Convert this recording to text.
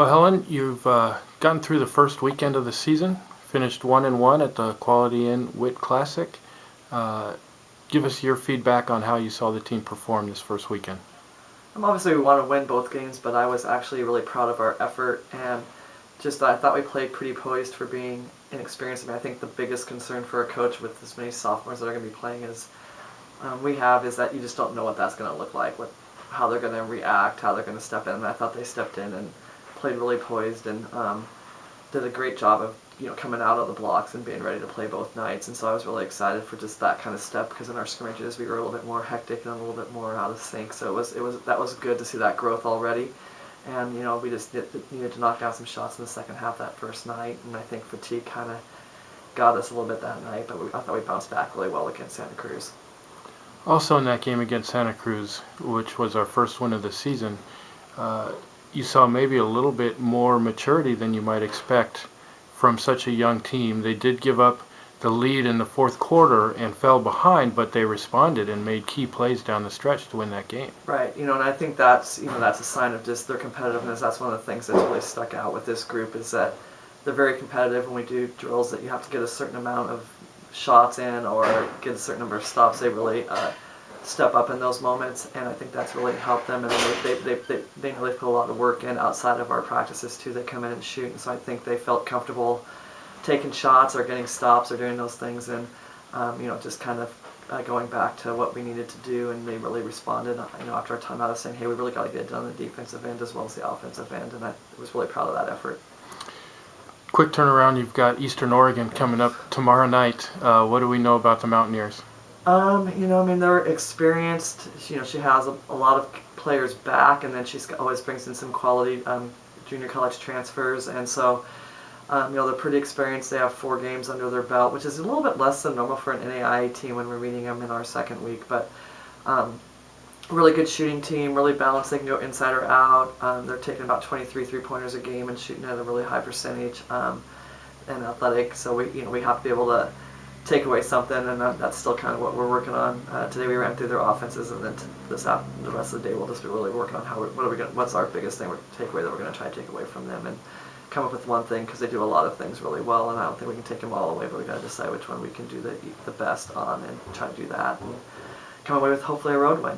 Well, Helen, you've gotten through the first weekend of the season, finished 1-1 at the Quality Inn Wit Classic. Uh, Give us your feedback on how you saw the team perform this first weekend. Obviously, we want to win both games, but I was actually really proud of our effort, and just I thought we played pretty poised for being inexperienced. I think the biggest concern for a coach with as many sophomores that are going to be playing as we have is that you just don't know what that's going to look like, how they're going to react, how they're going to step in. And I thought they stepped in and played really poised and did a great job of coming out of the blocks and being ready to play both nights. And so I was really excited for just that kind of step, because in our scrimmages we were a little bit more hectic and a little bit more out of sync. So that was good to see that growth already. And we just needed to knock down some shots in the second half that first night, and I think fatigue kind of got us a little bit that night, but I thought we bounced back really well against Santa Cruz. Also in that game against Santa Cruz, which was our first win of the season, you saw maybe a little bit more maturity than you might expect from such a young team. They did give up the lead in the fourth quarter and fell behind, but they responded and made key plays down the stretch to win that game. Right, and I think that's a sign of just their competitiveness. That's one of the things that's really stuck out with this group, is that they're very competitive. When we do drills that you have to get a certain amount of shots in or get a certain number of stops, they really step up in those moments, and I think that's really helped them. And they really put a lot of work in outside of our practices too. They come in and shoot, and so I think they felt comfortable taking shots or getting stops or doing those things, and just kind of going back to what we needed to do, and they really responded after our time out of saying, hey, we really got to get it done on the defensive end as well as the offensive end, and I was really proud of that effort. Quick turnaround, you've got Eastern Oregon coming up tomorrow night. What do we know about the Mountaineers? They're experienced. She has a lot of players back, and then she always brings in some quality junior college transfers, and so they're pretty experienced. They have 4 games under their belt, which is a little bit less than normal for an NAIA team when we're meeting them in our second week, but really good shooting team, really balanced. They can go inside or out. They're taking about 23 three-pointers a game and shooting at a really high percentage, and athletic. So we have to be able to take away something, and that's still kind of what we're working on. Today we ran through their offenses, and then the rest of the day we'll just be really working on what's our biggest takeaway that we're going to try to take away from them, and come up with one thing, because they do a lot of things really well, and I don't think we can take them all away, but we got to decide which one we can do the best on and try to do that and come away with hopefully a road win.